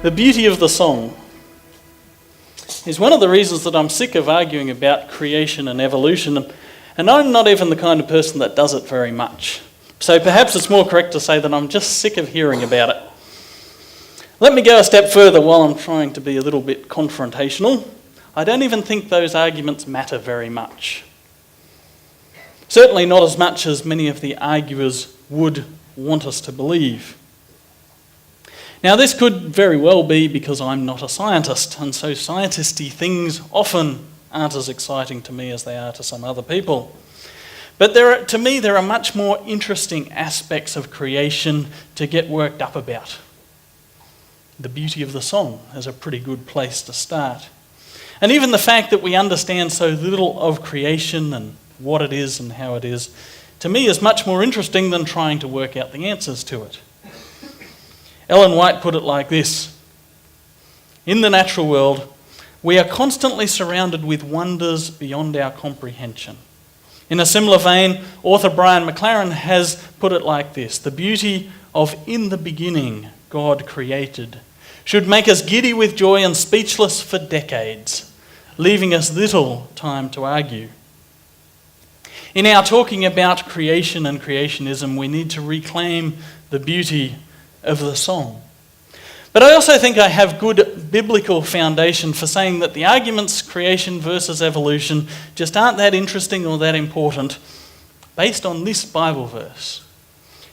The beauty of the song is one of the reasons that I'm sick of arguing about creation and evolution, and I'm not even the kind of person that does it very much. So perhaps it's more correct to say that I'm just sick of hearing about it. Let me go a step further while I'm trying to be a little bit confrontational. I don't even think those arguments matter very much. Certainly not as much as many of the arguers would want us to believe. Now, this could very well be because I'm not a scientist, and so scientisty things often aren't as exciting to me as they are to some other people. But to me, there are much more interesting aspects of creation to get worked up about. The beauty of the song is a pretty good place to start. And even the fact that we understand so little of creation and what it is and how it is, to me is much more interesting than trying to work out the answers to it. Ellen White put it like this: in the natural world, we are constantly surrounded with wonders beyond our comprehension. In a similar vein, author Brian McLaren has put it like this: the beauty of "in the beginning God created" should make us giddy with joy and speechless for decades, leaving us little time to argue. In our talking about creation and creationism, we need to reclaim the beauty of the song. But I also think I have good biblical foundation for saying that the arguments creation versus evolution just aren't that interesting or that important based on this Bible verse.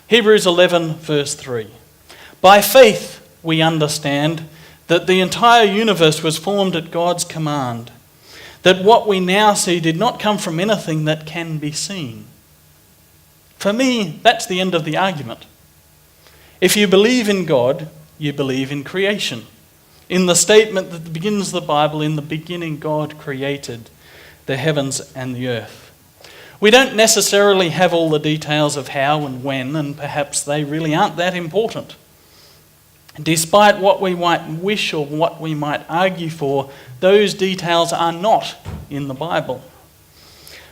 Hebrews 11 verse 3. By faith we understand that the entire universe was formed at God's command, that what we now see did not come from anything that can be seen. For me, that's the end of the argument. If you believe in God, you believe in creation. In the statement that begins the Bible, in the beginning God created the heavens and the earth. We don't necessarily have all the details of how and when, and perhaps they really aren't that important. Despite what we might wish or what we might argue for, those details are not in the Bible.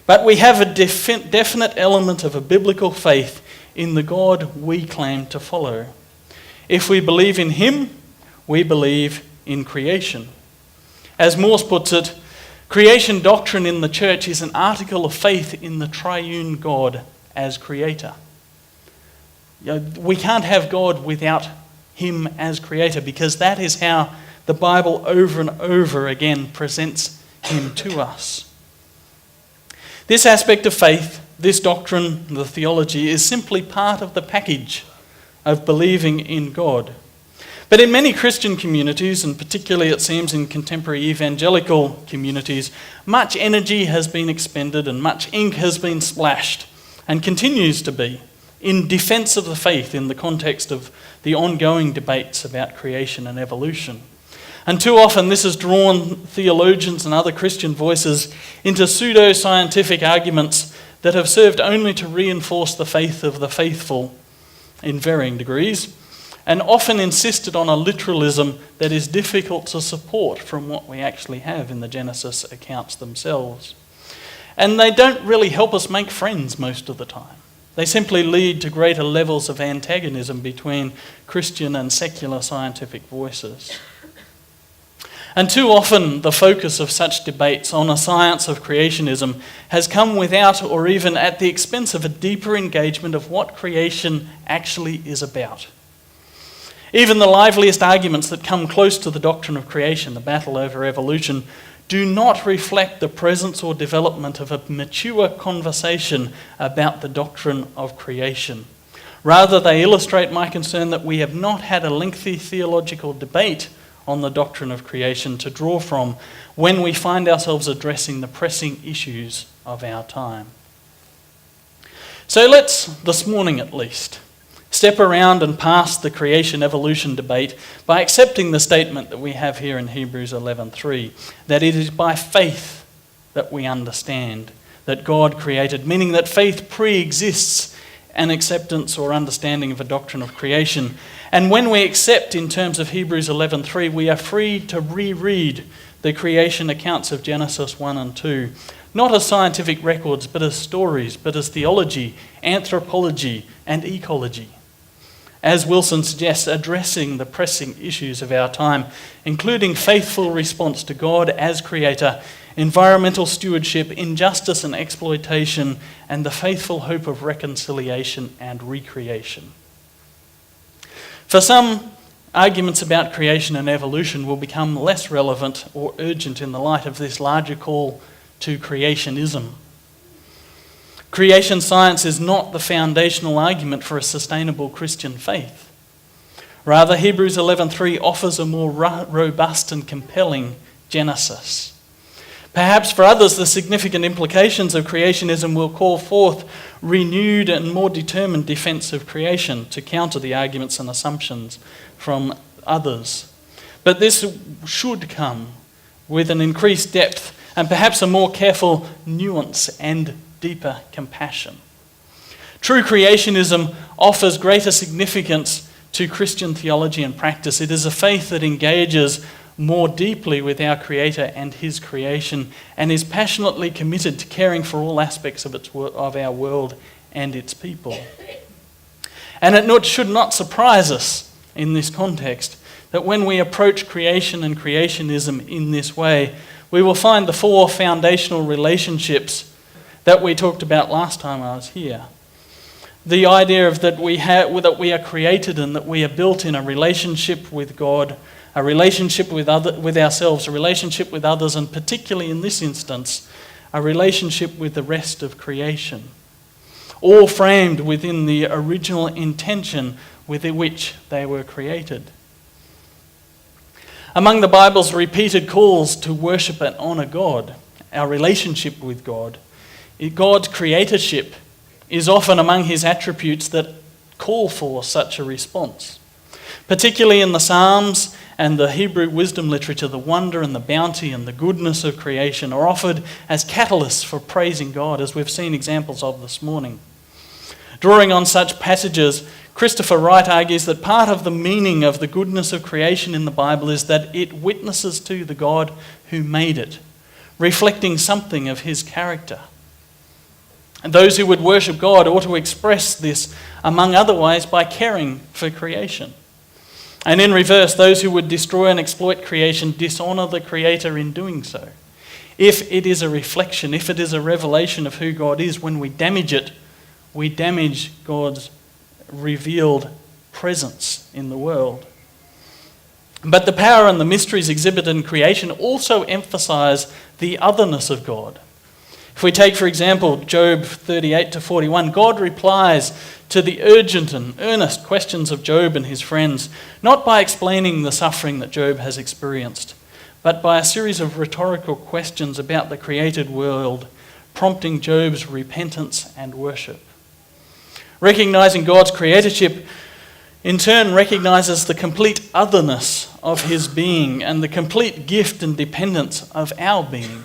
But we have a definite element of a biblical faith in the God we claim to follow. If we believe in him, we believe in creation. As Morse puts it, creation doctrine in the church is an article of faith in the triune God as creator. We can't have God without him as creator, because that is how the Bible over and over again presents him to us. This aspect of faith, this doctrine, the theology, is simply part of the package of believing in God. But in many Christian communities, and particularly it seems in contemporary evangelical communities, much energy has been expended and much ink has been splashed, and continues to be, in defense of the faith in the context of the ongoing debates about creation and evolution. And too often this has drawn theologians and other Christian voices into pseudo-scientific arguments that have served only to reinforce the faith of the faithful in varying degrees, and often insisted on a literalism that is difficult to support from what we actually have in the Genesis accounts themselves. And they don't really help us make friends most of the time. They simply lead to greater levels of antagonism between Christian and secular scientific voices. And too often the focus of such debates on a science of creationism has come without or even at the expense of a deeper engagement of what creation actually is about. Even the liveliest arguments that come close to the doctrine of creation, the battle over evolution, do not reflect the presence or development of a mature conversation about the doctrine of creation. Rather, they illustrate my concern that we have not had a lengthy theological debate on the doctrine of creation to draw from when we find ourselves addressing the pressing issues of our time. So let's, this morning at least, step around and past the creation-evolution debate by accepting the statement that we have here in Hebrews 11:3, that it is by faith that we understand that God created, meaning that faith pre-exists an acceptance or understanding of a doctrine of creation. And when we accept in terms of Hebrews 11:3, we are free to reread the creation accounts of Genesis 1 and 2, not as scientific records, but as stories, but as theology, anthropology, and ecology. as Wilson suggests, addressing the pressing issues of our time, including faithful response to God as creator, environmental stewardship, injustice and exploitation, and the faithful hope of reconciliation and recreation. For some, arguments about creation and evolution will become less relevant or urgent in the light of this larger call to creationism. Creation science is not the foundational argument for a sustainable Christian faith. Rather, Hebrews 11:3 offers a more robust and compelling genesis. Perhaps for others, the significant implications of creationism will call forth renewed and more determined defense of creation to counter the arguments and assumptions from others. But this should come with an increased depth and perhaps a more careful nuance and deeper compassion. True creationism offers greater significance to Christian theology and practice. It is a faith that engages more deeply with our Creator and His creation and is passionately committed to caring for all aspects of our world and its people. And it should not surprise us in this context that when we approach creation and creationism in this way, we will find the four foundational relationships that we talked about last time I was here. The idea of that we are created and that we are built in a relationship with God, a relationship with ourselves, a relationship with others, and particularly in this instance, a relationship with the rest of creation, all framed within the original intention with which they were created. Among the Bible's repeated calls to worship and honour God, our relationship with God, God's creatorship is often among his attributes that call for such a response. Particularly in the Psalms and the Hebrew wisdom literature, the wonder and the bounty and the goodness of creation are offered as catalysts for praising God, as we've seen examples of this morning. Drawing on such passages, Christopher Wright argues that part of the meaning of the goodness of creation in the Bible is that it witnesses to the God who made it, reflecting something of his character. And those who would worship God ought to express this, among other ways, by caring for creation. And in reverse, those who would destroy and exploit creation dishonour the Creator in doing so. If it is a reflection, if it is a revelation of who God is, when we damage it, we damage God's revealed presence in the world. But the power and the mysteries exhibited in creation also emphasise the otherness of God. If we take, for example, Job 38-41, God replies to the urgent and earnest questions of Job and his friends, not by explaining the suffering that Job has experienced, but by a series of rhetorical questions about the created world, prompting Job's repentance and worship. Recognising God's creatorship, in turn, recognises the complete otherness of his being and the complete gift and dependence of our being.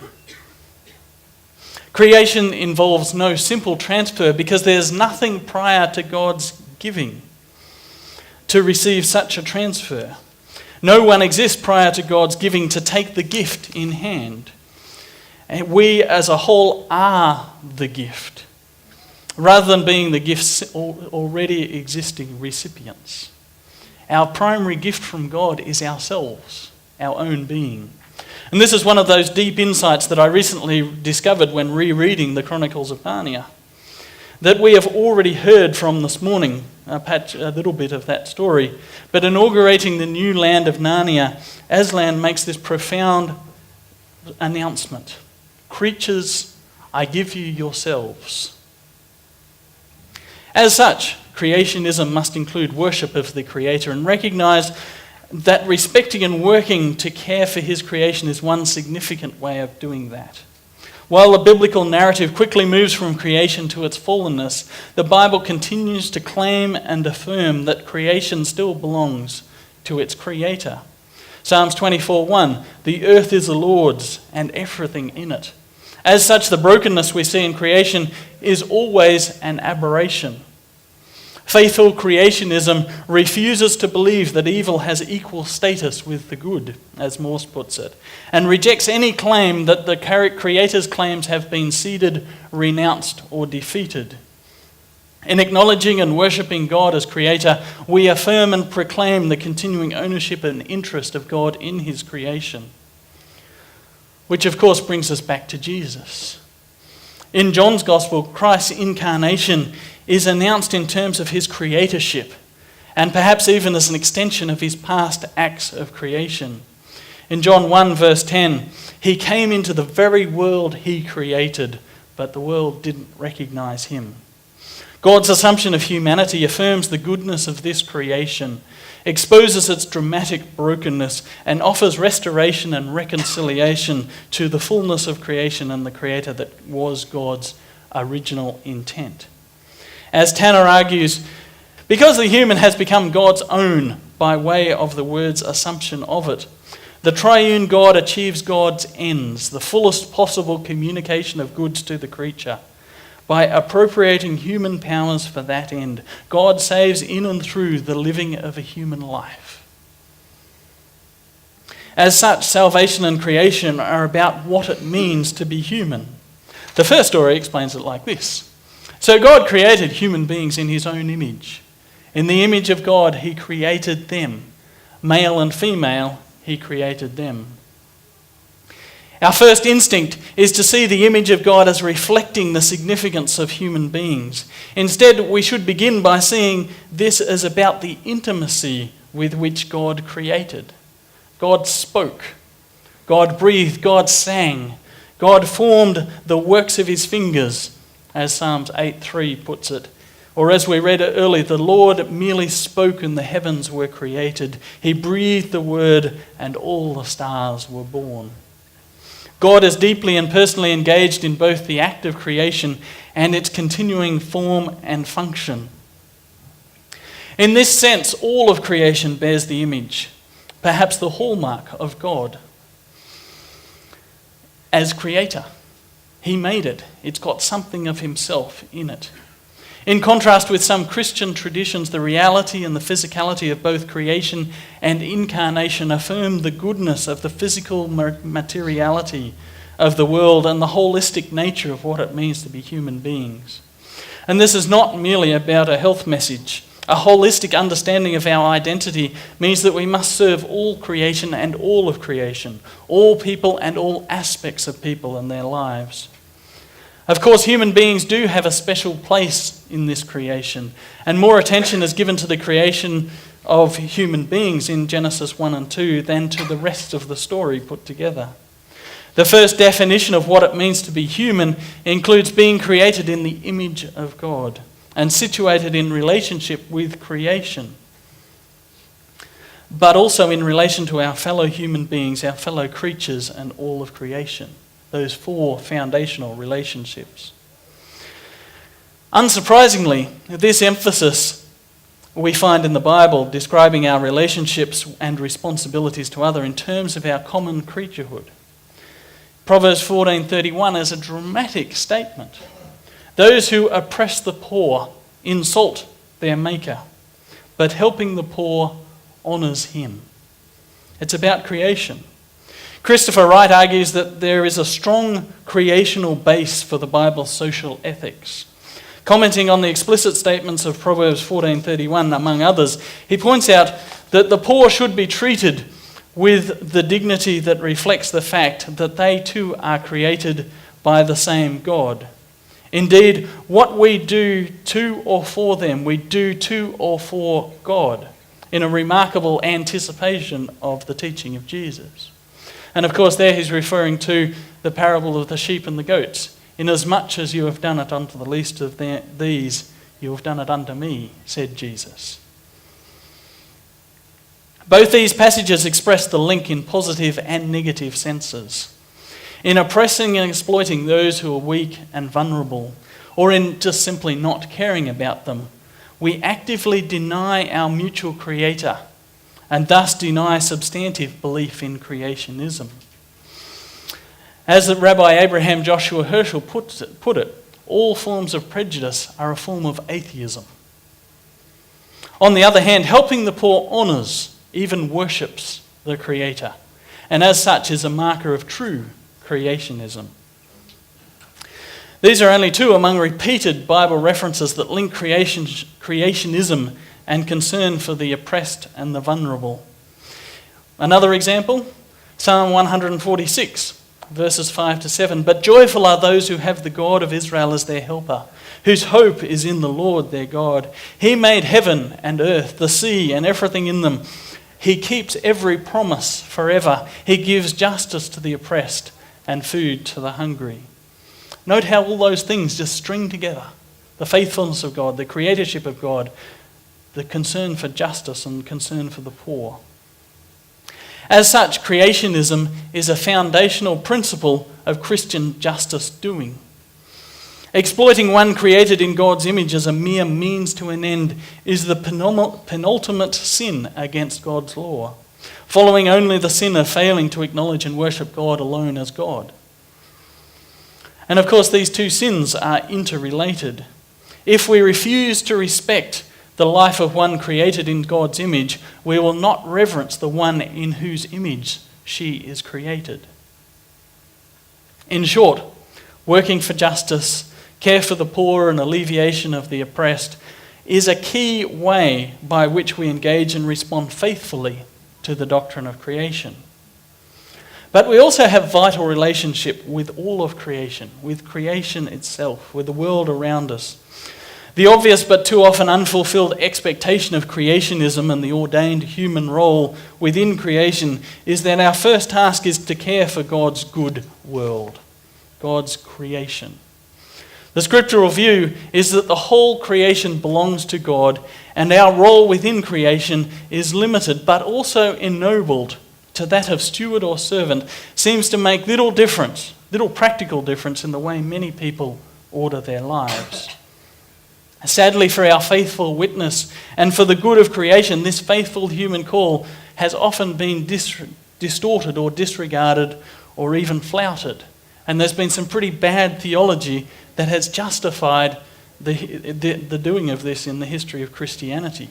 Creation involves no simple transfer because there's nothing prior to God's giving to receive such a transfer. No one exists prior to God's giving to take the gift in hand. And we as a whole are the gift, rather than being the gift's already existing recipients. Our primary gift from God is ourselves, our own being. And this is one of those deep insights that I recently discovered when rereading the Chronicles of Narnia, that we have already heard from this morning, a little bit of that story. But inaugurating the new land of Narnia, Aslan makes this profound announcement. Creatures, I give you yourselves. As such, creationism must include worship of the Creator and recognise that respecting and working to care for his creation is one significant way of doing that. While the biblical narrative quickly moves from creation to its fallenness, the Bible continues to claim and affirm that creation still belongs to its Creator. Psalms 24:1, the earth is the Lord's and everything in it. As such, the brokenness we see in creation is always an aberration. Faithful creationism refuses to believe that evil has equal status with the good, as Morse puts it, and rejects any claim that the Creator's claims have been ceded, renounced, or defeated. In acknowledging and worshipping God as Creator, we affirm and proclaim the continuing ownership and interest of God in His creation. Which of course brings us back to Jesus. In John's Gospel, Christ's incarnation is announced in terms of His creatorship, and perhaps even as an extension of His past acts of creation. In John 1 verse 10, He came into the very world He created, but the world didn't recognize Him. God's assumption of humanity affirms the goodness of this creation, exposes its dramatic brokenness, and offers restoration and reconciliation to the fullness of creation and the Creator that was God's original intent. As Tanner argues, because the human has become God's own by way of the word's assumption of it, the triune God achieves God's ends, the fullest possible communication of goods to the creature. By appropriating human powers for that end, God saves in and through the living of a human life. As such, salvation and creation are about what it means to be human. The first story explains it like this. So God created human beings in His own image. In the image of God, He created them. Male and female, He created them. Our first instinct is to see the image of God as reflecting the significance of human beings. Instead, we should begin by seeing this as about the intimacy with which God created. God spoke, God breathed, God sang, God formed the works of His fingers, as Psalms 8:3 puts it. Or as we read earlier, the Lord merely spoke and the heavens were created. He breathed the word and all the stars were born. God is deeply and personally engaged in both the act of creation and its continuing form and function. In this sense, all of creation bears the image, perhaps the hallmark of God. As creator, He made it. It's got something of Himself in it. In contrast with some Christian traditions, the reality and the physicality of both creation and incarnation affirm the goodness of the physical materiality of the world and the holistic nature of what it means to be human beings. And this is not merely about a health message. A holistic understanding of our identity means that we must serve all creation and all of creation, all people and all aspects of people and their lives. Of course, human beings do have a special place in this creation, and more attention is given to the creation of human beings in Genesis 1 and 2 than to the rest of the story put together. The first definition of what it means to be human includes being created in the image of God and situated in relationship with creation, but also in relation to our fellow human beings, our fellow creatures, and all of creation. Those four foundational relationships. Unsurprisingly, this emphasis we find in the Bible describing our relationships and responsibilities to others in terms of our common creaturehood. Proverbs 14:31 is a dramatic statement. Those who oppress the poor insult their maker, but helping the poor honours Him. It's about creation. Christopher Wright argues that there is a strong creational base for the Bible's social ethics. Commenting on the explicit statements of Proverbs 14:31, among others, he points out that the poor should be treated with the dignity that reflects the fact that they too are created by the same God. Indeed, what we do to or for them, we do to or for God, in a remarkable anticipation of the teaching of Jesus. And of course, there he's referring to the parable of the sheep and the goats. Inasmuch as you have done it unto the least of these, you have done it unto me, said Jesus. Both these passages express the link in positive and negative senses. In oppressing and exploiting those who are weak and vulnerable, or in just simply not caring about them, we actively deny our mutual creator and thus deny substantive belief in creationism. As the Rabbi Abraham Joshua Herschel put it, all forms of prejudice are a form of atheism. On the other hand, helping the poor honours, even worships the Creator, and as such is a marker of true creationism. These are only two among repeated Bible references that link creationism and concern for the oppressed and the vulnerable. Another example, Psalm 146, verses 5 to 7. But joyful are those who have the God of Israel as their helper, whose hope is in the Lord their God. He made heaven and earth, the sea and everything in them. He keeps every promise forever. He gives justice to the oppressed and food to the hungry. Note how all those things just string together. The faithfulness of God, the creatorship of God, the concern for justice and concern for the poor. As such, creationism is a foundational principle of Christian justice doing. Exploiting one created in God's image as a mere means to an end is the penultimate sin against God's law, following only the sin of failing to acknowledge and worship God alone as God. And of course, these two sins are interrelated. If we refuse to respect the life of one created in God's image, we will not reverence the one in whose image she is created. In short, working for justice, care for the poor and alleviation of the oppressed is a key way by which we engage and respond faithfully to the doctrine of creation. But we also have vital relationship with all of creation, with creation itself, with the world around us. The obvious but too often unfulfilled expectation of creationism and the ordained human role within creation is that our first task is to care for God's good world, God's creation. The scriptural view is that the whole creation belongs to God, and our role within creation is limited but also ennobled to that of steward or servant seems to make little practical difference in the way many people order their lives. Sadly, for our faithful witness and for the good of creation, this faithful human call has often been distorted or disregarded or even flouted. And there's been some pretty bad theology that has justified the doing of this in the history of Christianity.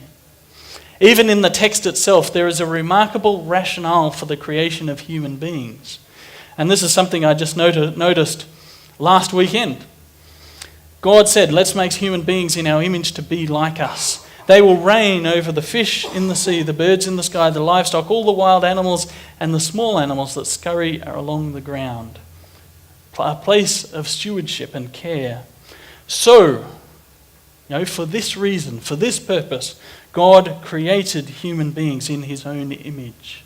Even in the text itself, there is a remarkable rationale for the creation of human beings. And this is something I just noticed last weekend. God said, let's make human beings in our image to be like us. They will reign over the fish in the sea, the birds in the sky, the livestock, all the wild animals, and the small animals that scurry along the ground. A place of stewardship and care. So, for this reason, for this purpose, God created human beings in his own image.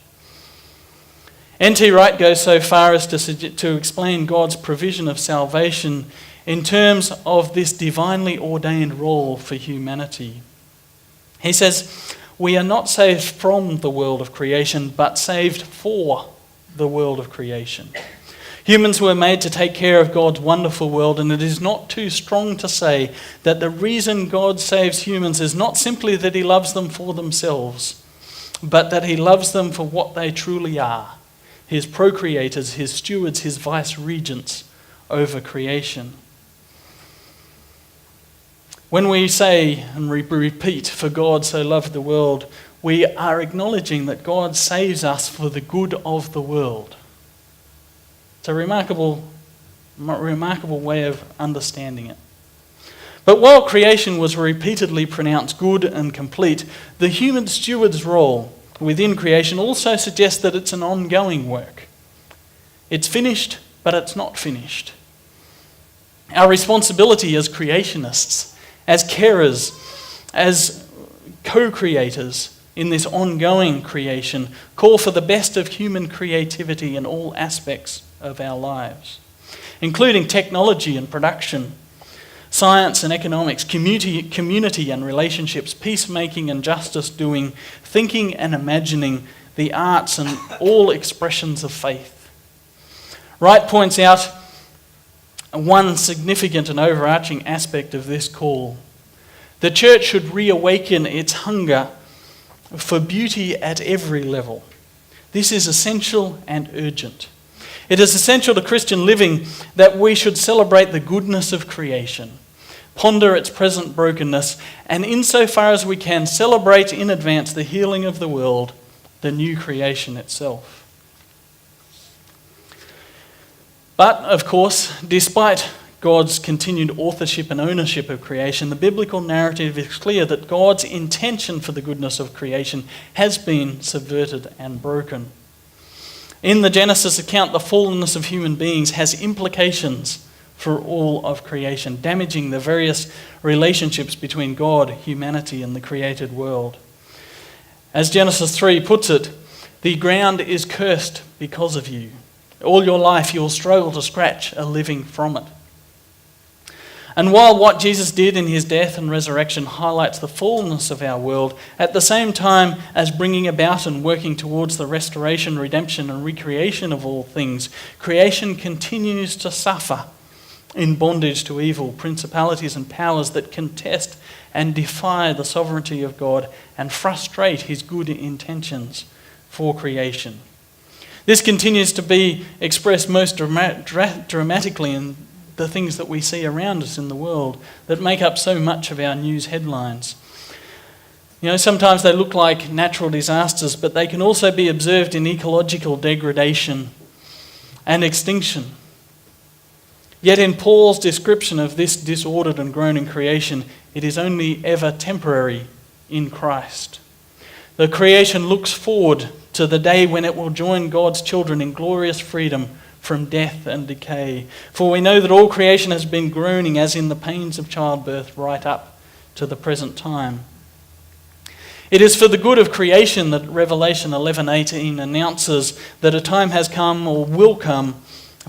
N.T. Wright goes so far as to explain God's provision of salvation in terms of this divinely ordained role for humanity. He says, we are not saved from the world of creation, but saved for the world of creation. Humans were made to take care of God's wonderful world, and it is not too strong to say that the reason God saves humans is not simply that he loves them for themselves, but that he loves them for what they truly are, his procreators, his stewards, his vice-regents over creation. When we say and repeat, for God so loved the world, we are acknowledging that God saves us for the good of the world. It's a remarkable way of understanding it. But while creation was repeatedly pronounced good and complete, the human steward's role within creation also suggests that it's an ongoing work. It's finished, but it's not finished. Our responsibility as creationists, as carers, as co-creators in this ongoing creation, call for the best of human creativity in all aspects of our lives, including technology and production, science and economics, community and relationships, peacemaking and justice doing, thinking and imagining, the arts and all expressions of faith. Wright points out one significant and overarching aspect of this call. The church should reawaken its hunger for beauty at every level. This is essential and urgent. It is essential to Christian living that we should celebrate the goodness of creation, ponder its present brokenness, and insofar as we can, celebrate in advance the healing of the world, the new creation itself. But, of course, despite God's continued authorship and ownership of creation, the biblical narrative is clear that God's intention for the goodness of creation has been subverted and broken. In the Genesis account, the fallenness of human beings has implications for all of creation, damaging the various relationships between God, humanity, and the created world. As Genesis 3 puts it, the ground is cursed because of you. All your life you'll struggle to scratch a living from it. And while what Jesus did in his death and resurrection highlights the fullness of our world, at the same time as bringing about and working towards the restoration, redemption, and recreation of all things, creation continues to suffer in bondage to evil, principalities and powers that contest and defy the sovereignty of God and frustrate his good intentions for creation. This continues to be expressed most dramatically in the things that we see around us in the world that make up so much of our news headlines. You know, sometimes they look like natural disasters, but they can also be observed in ecological degradation and extinction. Yet in Paul's description of this disordered and groaning creation, it is only ever temporary in Christ. The creation looks forward to the day when it will join God's children in glorious freedom from death and decay. For we know that all creation has been groaning as in the pains of childbirth right up to the present time. It is for the good of creation that Revelation 11:18 announces that a time has come or will come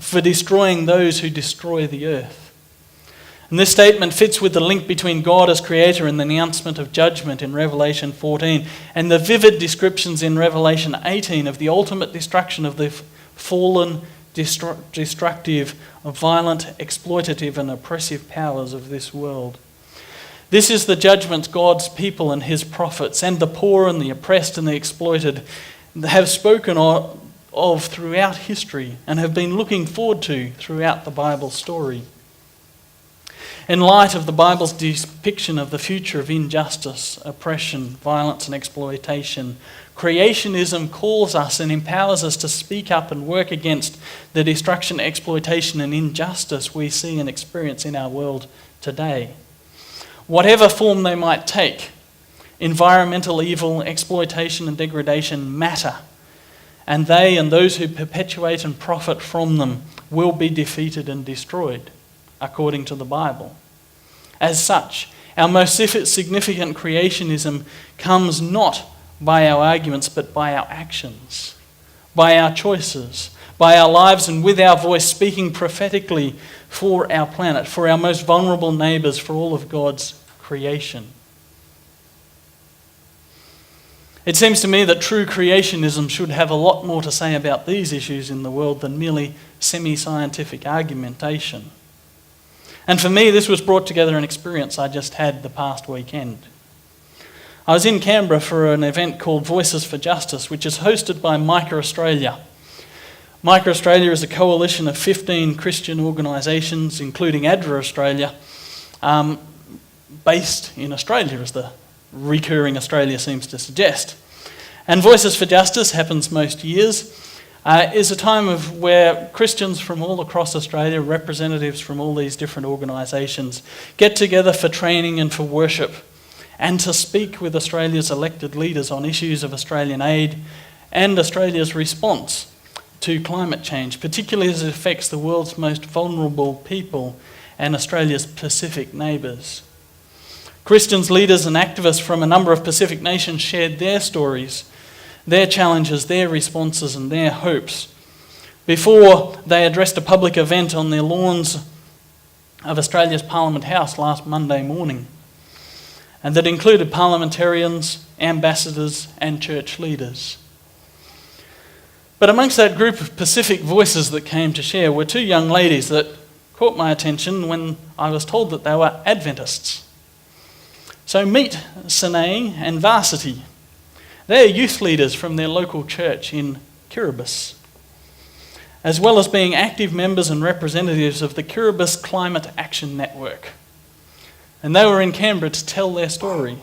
for destroying those who destroy the earth. And this statement fits with the link between God as creator and the announcement of judgment in Revelation 14 and the vivid descriptions in Revelation 18 of the ultimate destruction of the fallen, destructive, violent, exploitative and oppressive powers of this world. This is the judgment God's people and his prophets and the poor and the oppressed and the exploited have spoken of throughout history and have been looking forward to throughout the Bible story. In light of the Bible's depiction of the future of injustice, oppression, violence and exploitation, creationism calls us and empowers us to speak up and work against the destruction, exploitation and injustice we see and experience in our world today. Whatever form they might take, environmental evil, exploitation and degradation matter, and they and those who perpetuate and profit from them will be defeated and destroyed, according to the Bible. As such, our most significant creationism comes not by our arguments, but by our actions, by our choices, by our lives, and with our voice speaking prophetically for our planet, for our most vulnerable neighbours, for all of God's creation. It seems to me that true creationism should have a lot more to say about these issues in the world than merely semi-scientific argumentation. And for me, this was brought together an experience I just had the past weekend. I was in Canberra for an event called Voices for Justice, which is hosted by Micah Australia. Micah Australia is a coalition of 15 Christian organisations, including ADRA Australia, based in Australia, as the recurring Australia seems to suggest. And Voices for Justice happens most years. Is a time of where Christians from all across Australia, representatives from all these different organisations, get together for training and for worship and to speak with Australia's elected leaders on issues of Australian aid and Australia's response to climate change, particularly as it affects the world's most vulnerable people and Australia's Pacific neighbours. Christians, leaders and activists from a number of Pacific nations shared their stories, their challenges, their responses and their hopes before they addressed a public event on the lawns of Australia's Parliament House last Monday morning, and that included parliamentarians, ambassadors and church leaders. But amongst that group of Pacific voices that came to share were two young ladies that caught my attention when I was told that they were Adventists. So meet Sine and Varsity. They're youth leaders from their local church in Kiribati, as well as being active members and representatives of the Kiribati Climate Action Network. And they were in Canberra to tell their story.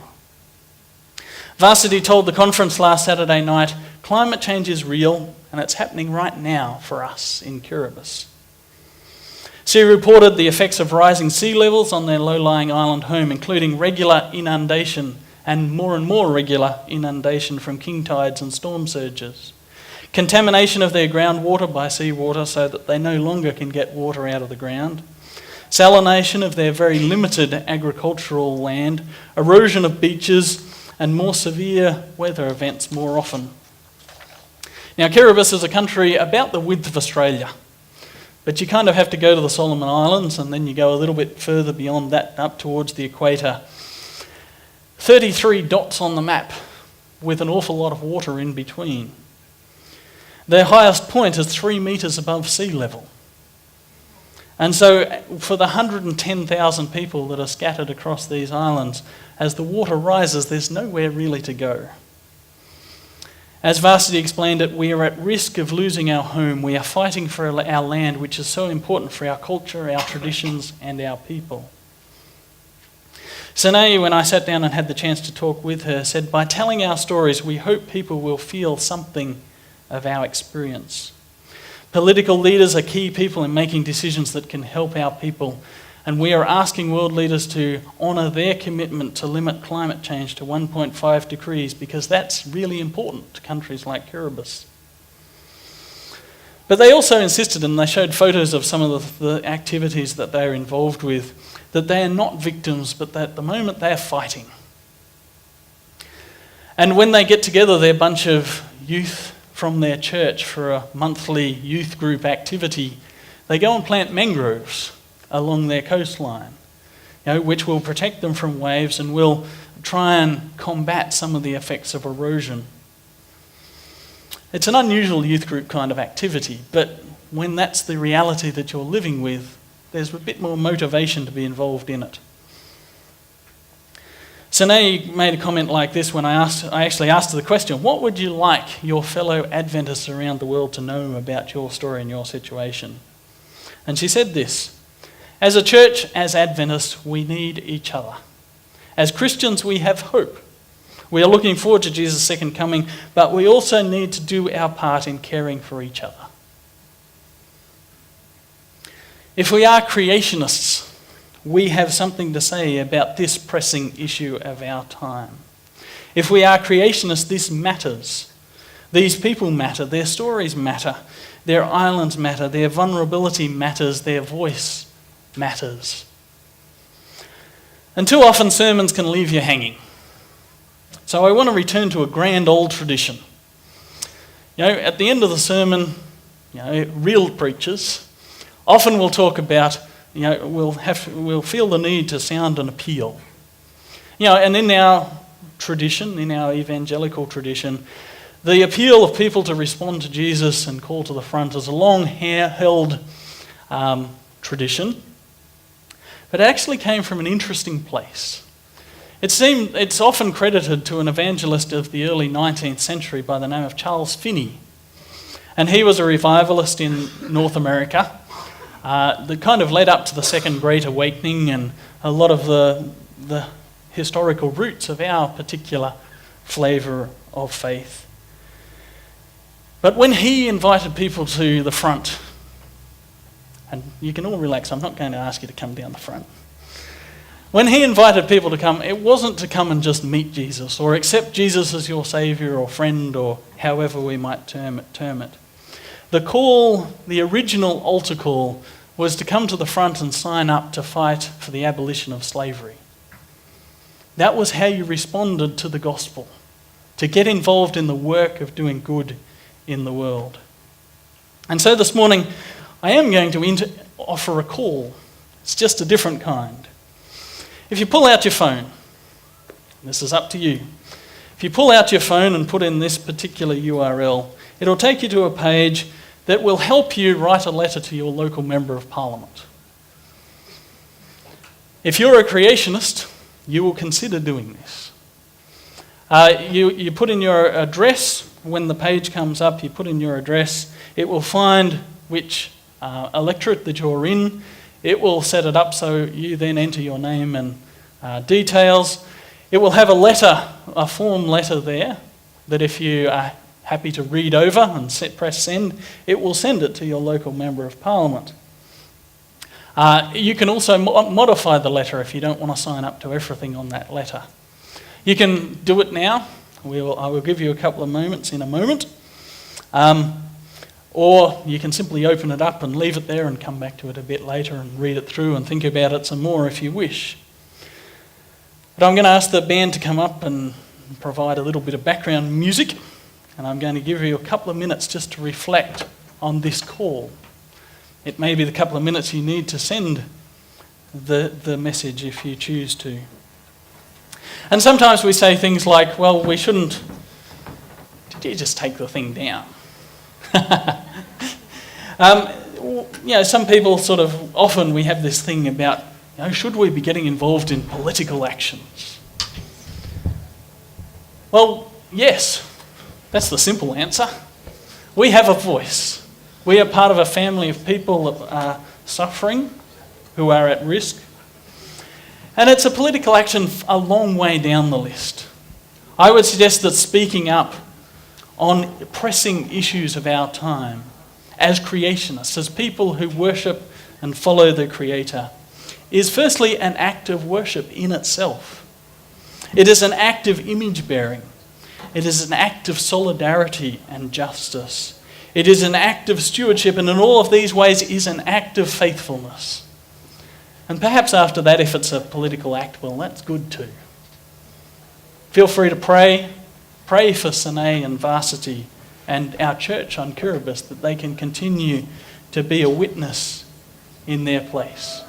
Varsity told the conference last Saturday night, climate change is real and it's happening right now for us in Kiribati. She reported the effects of rising sea levels on their low-lying island home, including regular inundation and more regular inundation from king tides and storm surges. Contamination of their groundwater by seawater so that they no longer can get water out of the ground. Salination of their very limited agricultural land. Erosion of beaches and more severe weather events more often. Now, Kiribati is a country about the width of Australia, but you kind of have to go to the Solomon Islands and then you go a little bit further beyond that up towards the equator. 33 dots on the map with an awful lot of water in between. Their highest point is 3 metres above sea level. And so for the 110,000 people that are scattered across these islands, as the water rises, there's nowhere really to go. As Varsity explained it, we are at risk of losing our home. We are fighting for our land, which is so important for our culture, our traditions, and our people. Sine, when I sat down and had the chance to talk with her, said, by telling our stories, we hope people will feel something of our experience. Political leaders are key people in making decisions that can help our people, and we are asking world leaders to honour their commitment to limit climate change to 1.5 degrees because that's really important to countries like Kiribati. But they also insisted, and they showed photos of some of the activities that they are involved with, that they are not victims, but that at the moment they are fighting. And when they get together, they're a bunch of youth from their church for a monthly youth group activity. They go and plant mangroves along their coastline, which will protect them from waves and will try and combat some of the effects of erosion. It's an unusual youth group kind of activity, but when that's the reality that you're living with, there's a bit more motivation to be involved in it. Sine made a comment like this when I actually asked her the question, what would you like your fellow Adventists around the world to know about your story and your situation? And she said this, as a church, as Adventists, we need each other. As Christians, we have hope. We are looking forward to Jesus' second coming, but we also need to do our part in caring for each other. If we are creationists, we have something to say about this pressing issue of our time. If we are creationists, this matters. These people matter, their stories matter, their islands matter, their vulnerability matters, their voice matters. And too often sermons can leave you hanging. So I want to return to a grand old tradition. At the end of the sermon, real preachers often will talk about, we'll feel the need to sound an appeal. And in our tradition, in our evangelical tradition, the appeal of people to respond to Jesus and call to the front is a long-held tradition, but it actually came from an interesting place. It's often credited to an evangelist of the early 19th century by the name of Charles Finney, and he was a revivalist in North America that kind of led up to the Second Great Awakening and a lot of the historical roots of our particular flavour of faith. But when he invited people to the front, and you can all relax, I'm not going to ask you to come down the front. When he invited people to come, it wasn't to come and just meet Jesus or accept Jesus as your saviour or friend or however we might term it. The call, the original altar call, was to come to the front and sign up to fight for the abolition of slavery. That was how you responded to the gospel, to get involved in the work of doing good in the world. And so this morning, I am going to offer a call. It's just a different kind. If you pull out your phone, this is up to you. If you pull out your phone and put in this particular URL, it'll take you to a page that will help you write a letter to your local Member of Parliament. If you're a creationist, you will consider doing this. You put in your address. When the page comes up, you put in your address. It will find which electorate that you're in. It will set it up so you then enter your name and details. It will have a form letter there that if you are happy to read over and press send, it will send it to your local Member of Parliament. You can also modify the letter if you don't want to sign up to everything on that letter. You can do it now. I will give you a couple of moments in a moment. Or you can simply open it up and leave it there and come back to it a bit later and read it through and think about it some more if you wish. But I'm going to ask the band to come up and provide a little bit of background music, and I'm going to give you a couple of minutes just to reflect on this call. It may be the couple of minutes you need to send the message if you choose to. And sometimes we say things like, well, we shouldn't... Did you just take the thing down? Some people often we have this thing about, should we be getting involved in political actions? Well, yes, that's the simple answer. We have a voice. We are part of a family of people that are suffering, who are at risk. And it's a political action a long way down the list. I would suggest that speaking up on pressing issues of our time, as creationists, as people who worship and follow the Creator, is firstly an act of worship in itself. It is an act of image bearing. It is an act of solidarity and justice. It is an act of stewardship, and in all of these ways is an act of faithfulness. And perhaps after that, if it's a political act, well, that's good too. Feel free to pray. Pray for Sine and Varsity and our church on Kiribati that they can continue to be a witness in their place.